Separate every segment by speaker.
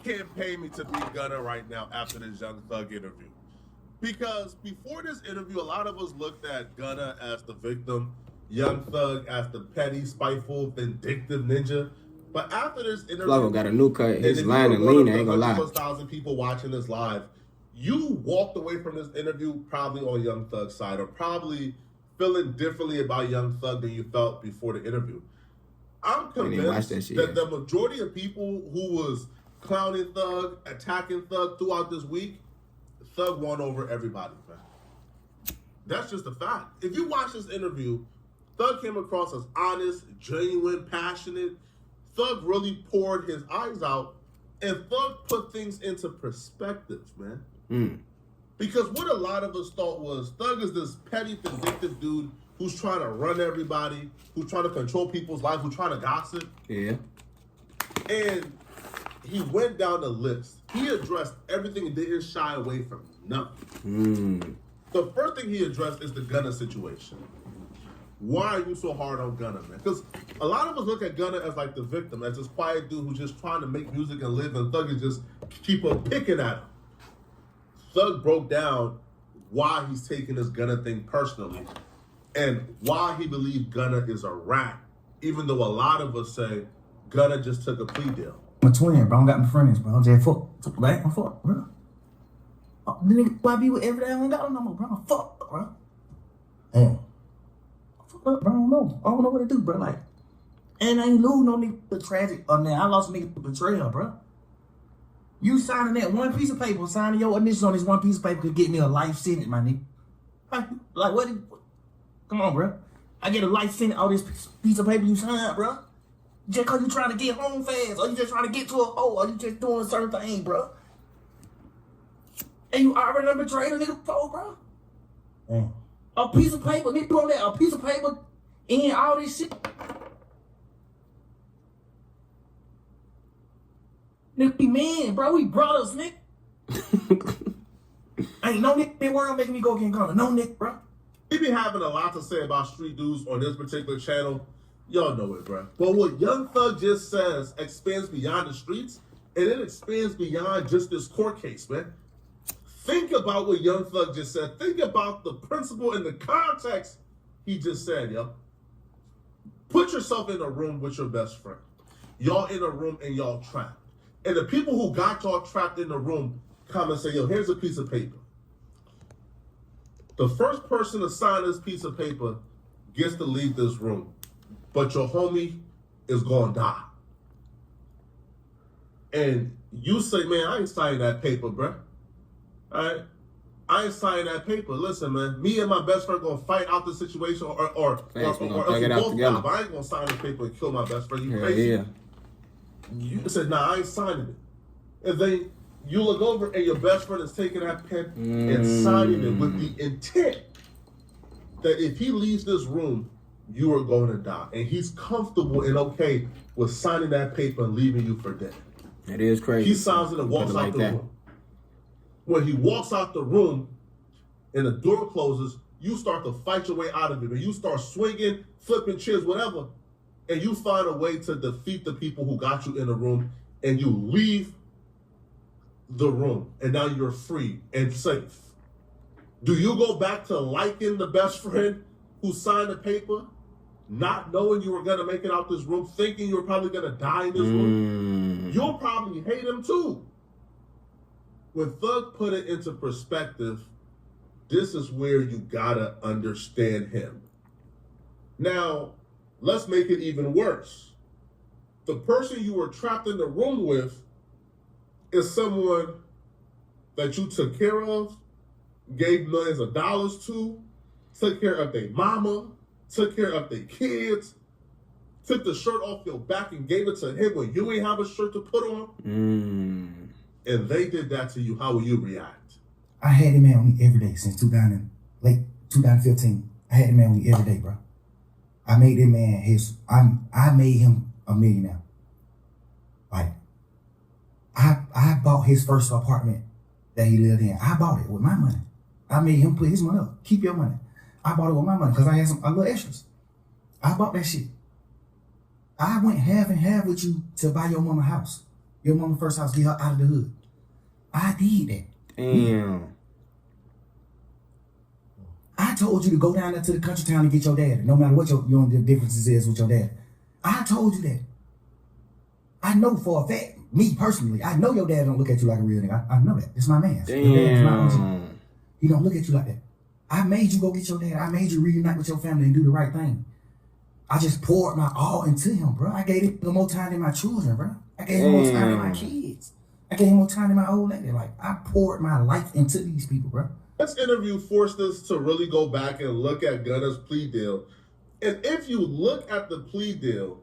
Speaker 1: Can't pay me to be Gunna right now after this Young Thug interview. Because before this interview, a lot of us looked at Gunna as the victim, Young Thug as the petty, spiteful, vindictive ninja. But after this interview,
Speaker 2: Flavo got a new cut.
Speaker 1: and
Speaker 2: His
Speaker 1: if
Speaker 2: line
Speaker 1: you
Speaker 2: and
Speaker 1: were one
Speaker 2: lean,
Speaker 1: of
Speaker 2: I ain't
Speaker 1: the
Speaker 2: gonna
Speaker 1: 100
Speaker 2: lie.
Speaker 1: plus thousand people watching this live, you walked away from this interview probably on Young Thug's side, or probably feeling differently about Young Thug than you felt before the interview. I'm convinced that the majority of people who was clowning Thug, attacking Thug throughout this week, Thug won over everybody, man. That's just a fact. If you watch this interview, Thug came across as honest, genuine, passionate. Thug really poured his eyes out, and Thug put things into perspective, man. Because what a lot of us thought was Thug is this petty, vindictive dude who's trying to run everybody, who's trying to control people's lives, who's trying to gossip.
Speaker 2: Yeah.
Speaker 1: And he went down the list. He addressed everything and didn't shy away from nothing. The first thing he addressed is the Gunna situation. Why are you so hard on Gunna, man? Because a lot of us look at Gunna as like the victim, as this quiet dude who's just trying to make music and live, and Thug is just keep on picking at him. Thug broke down why he's taking this Gunna thing personally and why he believes Gunna is a rat, even though a lot of us say Gunna just took a plea deal.
Speaker 3: I'm a twin, bro. I don't got my friends, bro. I'm just fuck. Right? I'm fuck, bro. The nigga who I be with every day, I don't got no more, bro. I'm fuck, bro. Damn. Fuck up, bro. I don't know what to do, bro. Like, and I ain't lose no nigga for tragic. I lost a nigga for betrayal, bro. You signing that one piece of paper, signing your initials on this one piece of paper could get me a life sentence, my nigga. Like, what? Come on, bro. I get a life sentence on this piece of paper you signed, bro. Just cause you trying to get home fast, or you just trying to get to a hole, or you just doing a certain thing, bro. And you already done betrayed a nigga before, bro. Damn. A piece of paper, nigga, on that, a piece of paper, and all this shit. Nigga, be man, bro. We brothers, nigga. Ain't no nigga in the world making me go get Gunna. No nigga, bro.
Speaker 1: We be having a lot to say about street dudes on this particular channel. Y'all know it, bro. But what Young Thug just says expands beyond the streets, and it expands beyond just this court case, man. Think about what Young Thug just said. Think about the principle and the context he just said, yo. Put yourself in a room with your best friend. Y'all in a room and y'all trapped. And the people who got y'all trapped in the room come and say, yo, here's a piece of paper. The first person to sign this piece of paper gets to leave this room. But your homie is gonna die. And you say, man, I ain't signing that paper, bro. All right? I ain't signing that paper. Listen, man, me and my best friend gonna fight out the situation or both die, but I ain't gonna sign this paper and kill my best friend. You crazy? Yeah. You said, nah, I ain't signing it. And then you look over and your best friend is taking that pen and signing it with the intent that if he leaves this room, you are going to die. And he's comfortable and okay with signing that paper and leaving you for dead.
Speaker 2: It is crazy.
Speaker 1: He signs it and walks out the room. When he walks out the room and the door closes, you start to fight your way out of it. And you start swinging, flipping chairs, whatever. And you find a way to defeat the people who got you in the room. And you leave the room. And now you're free and safe. Do you go back to liking the best friend who signed the paper, not knowing you were going to make it out this room, thinking you were probably going to die in this room? You'll probably hate him too. When Thug put it into perspective, this is where you gotta understand him. Now, let's make it even worse. The person you were trapped in the room with is someone that you took care of, gave millions of dollars to, took care of their mama, took care of their kids, took the shirt off your back and gave it to him when you ain't have a shirt to put on. And they did that to you. How will you react?
Speaker 3: I had him man on me every day since late 2015. I had him man on me every day, bro. I made that man I made him a millionaire. Like, I bought his first apartment that he lived in. I bought it with my money. I made him put his money up. Keep your money. I bought it with my money because I had a little extras. I bought that shit. I went half and half with you to buy your mama house. Your mama first house, get her out of the hood. I did that.
Speaker 2: Damn.
Speaker 3: I told you to go down there to the country town and get your dad, no matter what your differences is with your dad. I told you that. I know for a fact, me personally, I know your dad don't look at you like a real nigga. I know that. It's my man.
Speaker 2: Damn.
Speaker 3: He don't look at you like that. I made you go get your dad. I made you reunite with your family and do the right thing. I just poured my all into him, bro. I gave him more time than my children, bro. I gave him more time than my kids. I gave him more time than my old lady. Like, I poured my life into these people, bro.
Speaker 1: This interview forced us to really go back and look at Gunna's plea deal. And if you look at the plea deal,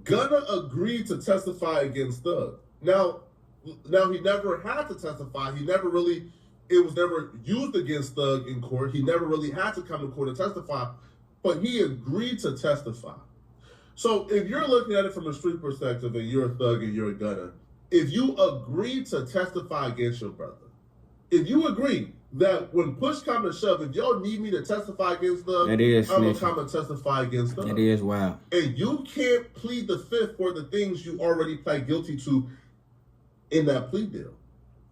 Speaker 1: Gunna agreed to testify against Thug. Now he never had to testify. It was never used against Thug in court. He never really had to come to court and testify, but he agreed to testify. So if you're looking at it from a street perspective and you're a Thug and you're a Gunna, if you agree to testify against your brother, if you agree that when push comes to shove, if y'all need me to testify against Thug, I'm going to come and testify against Thug.
Speaker 2: It is wild.
Speaker 1: And you can't plead the fifth for the things you already pled guilty to in that plea deal.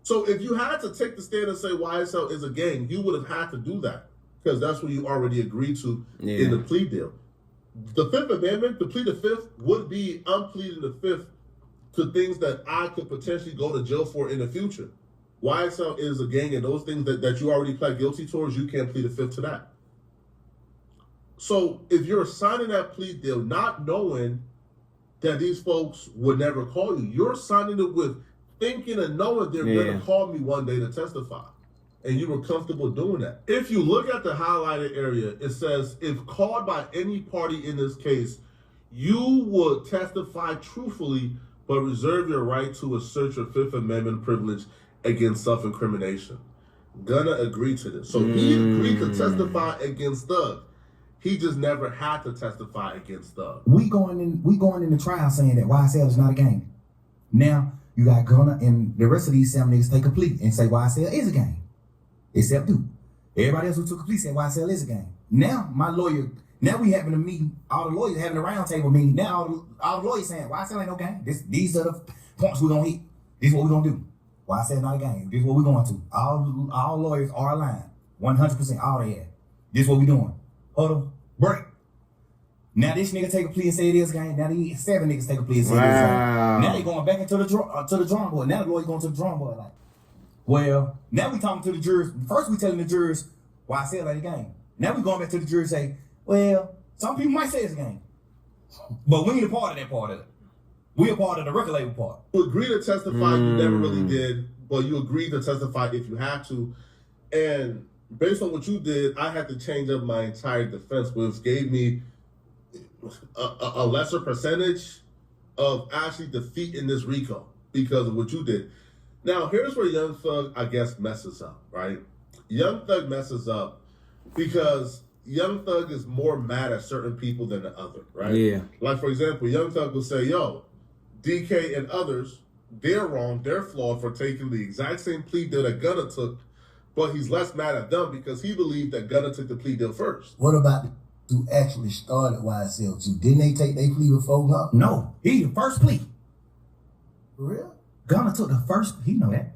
Speaker 1: So if you had to take the stand and say YSL is a gang, you would have had to do that because that's what you already agreed to in the plea deal. The Fifth Amendment, to plead the fifth, would be I'm pleading the fifth to things that I could potentially go to jail for in the future. YSL is a gang, and those things that you already pled guilty towards, you can't plead the fifth to that. So if you're signing that plea deal not knowing that these folks would never call you, you're signing it with thinking and knowing they're going to call me one day to testify. And you were comfortable doing that. If you look at the highlighted area, it says, if called by any party in this case, you would testify truthfully, but reserve your right to assert your Fifth Amendment privilege against self-incrimination. Gunna agreed to this. So he agreed to testify against Thug. He just never had to testify against Thug.
Speaker 3: We going in the trial saying that YSL is not a gang. Now, you got Gunna and the rest of these 7 niggas take a plea and say YSL is a gang. Except Duke. Everybody else who took a plea said YSL is a gang. Now, we having a meeting, all the lawyers having a round table meeting. Now, all the lawyers saying YSL ain't no gang. These are the points we're going to hit. This is what we're going to do. YSL not a gang. This is what we're going to. All lawyers are aligned. 100%, all they have. This is what we're doing. Huddle, break. Now this nigga take a plea and say it is a gang. Now these 7 niggas take a plea and say it is a gang. Now they going back into the drawing board. Now the lawyer going to the drawing board like, well, now we talking to the jurors. First we telling the jurors YSL ain't a gang. Now we going back to the jurors and say, well, some people might say it's a gang. But we ain't a part of that part of it. We a part of the record label part.
Speaker 1: You agreed to testify, you never really did, but you agreed to testify if you had to. And based on what you did, I had to change up my entire defense, which gave me a lesser percentage of actually defeating this RICO because of what you did. Now, here's where Young Thug, I guess, messes up, right? Young Thug messes up because Young Thug is more mad at certain people than the other, right?
Speaker 2: Yeah.
Speaker 1: Like, for example, Young Thug will say, yo, DK and others, they're wrong, they're flawed for taking the exact same plea deal that Gunna took, but he's less mad at them because he believed that Gunna took the plea deal first.
Speaker 4: What about who actually started YSL too? Didn't they take their plea before Gunna?
Speaker 3: No, he the first plea.
Speaker 4: For real?
Speaker 3: Gunna took the first. He know that.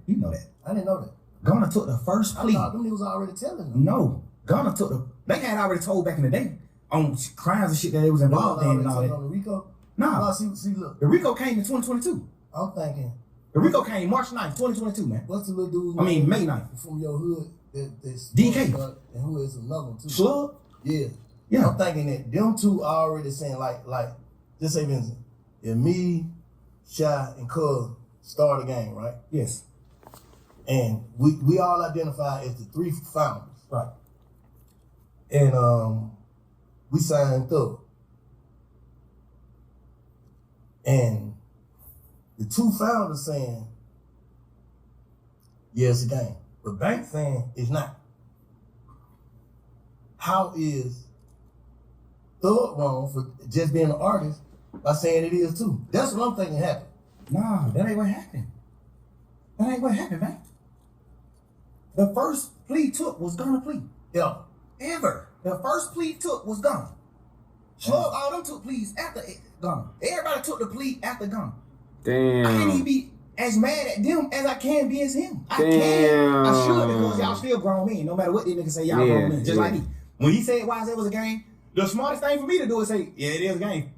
Speaker 4: I didn't know that.
Speaker 3: Gunna took the first plea.
Speaker 4: I thought them niggas already telling them.
Speaker 3: No, Gunna took the. They had already told back in the day on crimes and shit that they was involved in and all that.
Speaker 4: On the RICO?
Speaker 3: Nah.
Speaker 4: No, see, look.
Speaker 3: The RICO came in 2022.
Speaker 4: I'm thinking.
Speaker 3: The RICO came March 9th, 2022, man.
Speaker 4: What's the little dude?
Speaker 3: May 9th.
Speaker 4: From your hood that's
Speaker 3: DK.
Speaker 4: And who is another one too?
Speaker 3: Slug?
Speaker 4: Yeah.
Speaker 3: Yeah.
Speaker 4: I'm thinking that them two are already saying like just say for instance, if me, Shy, and Cuz start a gang, right?
Speaker 3: Yes.
Speaker 4: And we all identify as the 3 founders.
Speaker 3: Right.
Speaker 4: And we signed Thug. And the 2 founders saying, yeah, it's a gang. But Bank saying it's not. How is Thug wrong for just being an artist by saying it is too? That's what I'm thinking happened.
Speaker 3: Nah, that ain't what happened. That ain't what happened, man. The first plea took was Gunna plea.
Speaker 4: Yeah.
Speaker 3: Ever. The first plea took was Gunna. Slug, all them took pleas after Gunna. Everybody took the plea after Gunna.
Speaker 2: Damn.
Speaker 3: I can't even be as mad at them as I can be as him. I should because y'all still grown men. No matter what these niggas say, y'all grown men. Just like me. When he said YZ was a game, the smartest thing for me to do is say, yeah, it is a game.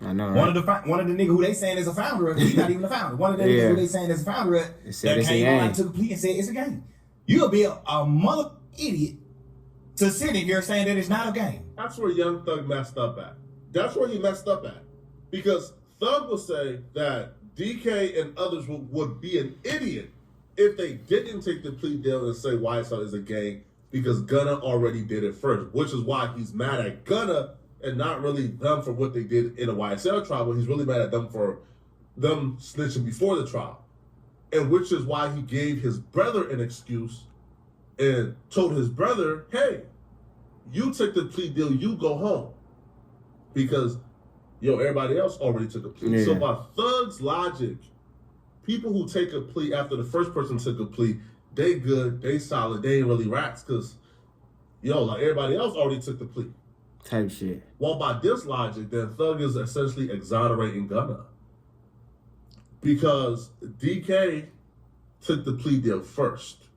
Speaker 2: I know, right?
Speaker 3: One of the niggas who they saying is a founder of it, he's not even a founder. One of the niggas who they saying is a founder of it, that came out to the plea and said it's a game. You'll be a mother idiot to sit in here saying that it's not a game.
Speaker 1: That's where Young Thug messed up at. That's where he messed up at. Because Thug would say that DK and others would be an idiot if they didn't take the plea deal and say YSL is a gang because Gunna already did it first, which is why he's mad at Gunna and not really them for what they did in a YSL trial, but he's really mad at them for them snitching before the trial. And which is why he gave his brother an excuse and told his brother, hey, you took the plea deal, you go home. Because, everybody else already took a plea. Yeah. So by Thug's logic, people who take a plea after the first person took a plea, they good, they solid, they ain't really rats because, everybody else already took the plea.
Speaker 2: Type shit.
Speaker 1: Well, by this logic, then Thug is essentially exonerating Gunna. Because DK took the plea deal first.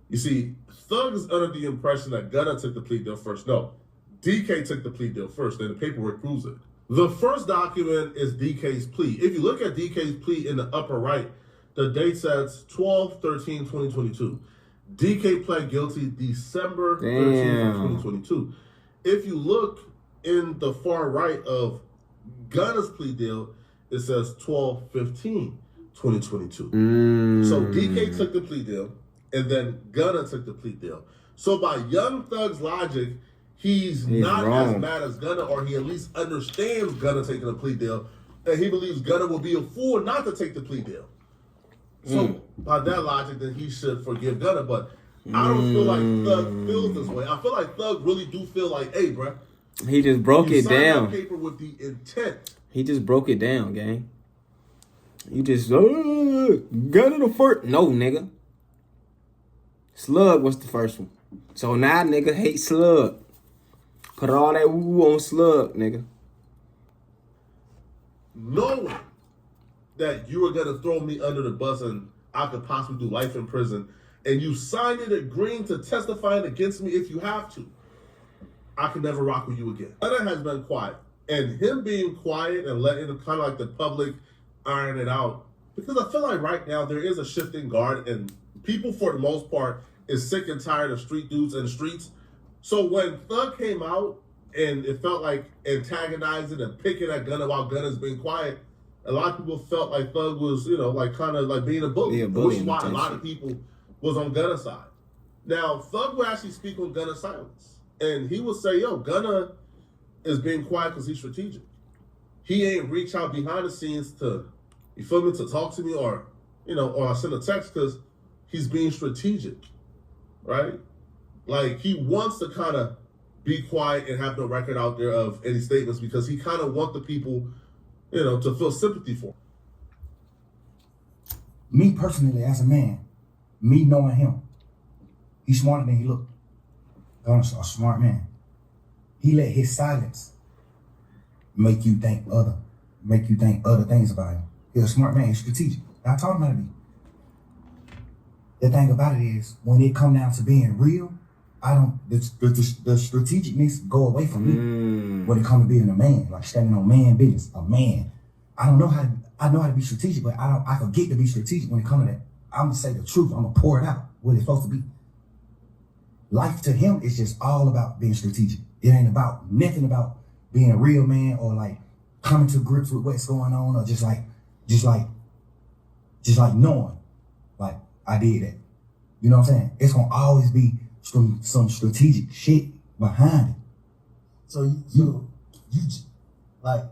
Speaker 1: You see, Thug is under the impression that Gunna took the plea deal first. No, DK took the plea deal first, and the paperwork proves it. The first document is DK's plea. If you look at DK's plea in the upper right, the date says 12/13/2022. DK pled guilty December 13th, 2022. If you look in the far right of Gunna's plea deal, it says 12/15/2022. So DK took the plea deal, and then Gunna took the plea deal. So by Young Thug's logic, he's not wrong. As mad as Gunna, or he at least understands Gunna taking a plea deal, and he believes Gunna will be a fool not to take the plea deal. So by that logic, then he should forgive Gunna, but I don't feel like Thug feels this way. I feel like Thug really do feel like, hey, bruh.
Speaker 2: He just broke it down.
Speaker 1: That paper with the intent.
Speaker 2: He just broke it down, gang. You just, Gunna the first. No, nigga. Slug was the first one. So now nigga hate Slug. Put all that woo on Slug, nigga.
Speaker 1: Knowing that you were going to throw me under the bus and I could possibly do life in prison, and you signed it agreeing to testifying against me if you have to, I can never rock with you again. Gunna has been quiet. And him being quiet and letting kind of like the public iron it out, because I feel like right now there is a shifting guard and people for the most part is sick and tired of street dudes in the streets. So when Thug came out and it felt like antagonizing and picking at Gunna while Gunna's being quiet, a lot of people felt like Thug was, like kind of like being a bully. Which is why a lot of people was on Gunna's side. Now, Thug will actually speak on Gunna's silence. And he will say, Gunna is being quiet because he's strategic. He ain't reach out behind the scenes to, to talk to me or I send a text because he's being strategic, right? Like, he wants to kind of be quiet and have no record out there of any statements because he kind of wants the people, to feel sympathy for him.
Speaker 3: Me personally, as a man, me knowing him, he's smarter than he looked. Gunna's a smart man. He let his silence make you think other things about him. He's a smart man. He's strategic. I taught him how to be. The thing about it is, when it come down to being real, the strategicness go away from me when it come to being a man, like standing on man business. A man. I know how to be strategic, but I forget to be strategic when it comes to that. I'm gonna say the truth. I'm gonna pour it out what it's supposed to be. Life to him is just all about being strategic. It ain't about nothing about being a real man or like coming to grips with what's going on or just like knowing like I did that. You know what I'm saying? It's gonna always be some strategic shit behind it.
Speaker 4: So you like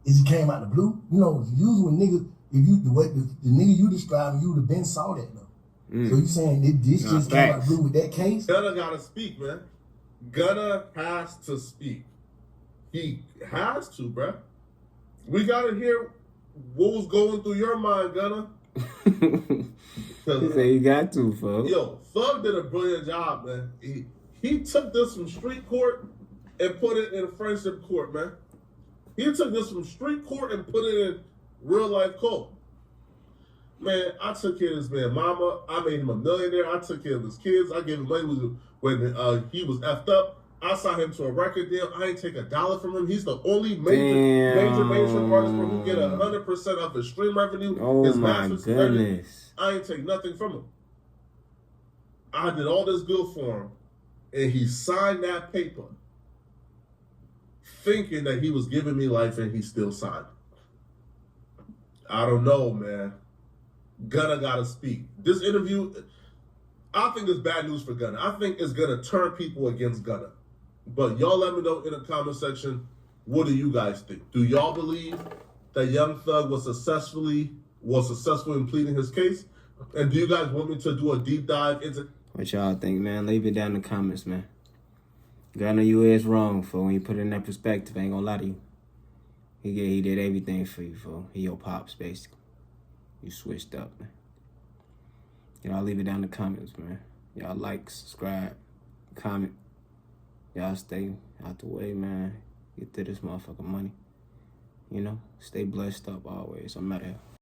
Speaker 4: it just came out the blue. Usually when niggas, if you the nigga you describing, you would have been saw that though. So you saying this just came out the blue with that case?
Speaker 1: Gunna gotta speak, man. Gunna has to speak. He has to, bruh. We gotta hear what was going through your mind, Gunna.
Speaker 2: He said you got to, folks.
Speaker 1: Thug did a brilliant job, man. He took this from street court and put it in friendship court, man. He took this from street court and put it in real life court. Man, I took care of this man mama. I made him a millionaire. I took care of his kids. I gave him money when he was effed up. I signed him to a record deal. I ain't take $1 from him. He's the only major mainstream artist who get 100% of his stream revenue.
Speaker 2: Oh
Speaker 1: his
Speaker 2: my
Speaker 1: masters,
Speaker 2: goodness.
Speaker 1: I ain't take nothing from him. I did all this good for him, and he signed that paper thinking that he was giving me life, and he still signed. I don't know, man. Gunna gotta speak. This interview, I think it's bad news for Gunna. I think it's gonna turn people against Gunna. But y'all let me know in the comment section, what do you guys think? Do y'all believe that Young Thug was successful in pleading his case? And do you guys want me to do a deep dive into...
Speaker 2: What y'all think, man? Leave it down in the comments, man. Gunna, you is wrong, fool. When you put it in that perspective, I ain't gonna lie to you. He did everything for you, fool. He your pops, basically. You switched up, man. Y'all leave it down in the comments, man. Y'all like, subscribe, comment. Y'all stay out the way, man. Get to this motherfucking money. You know, stay blessed up always. I'm out of here.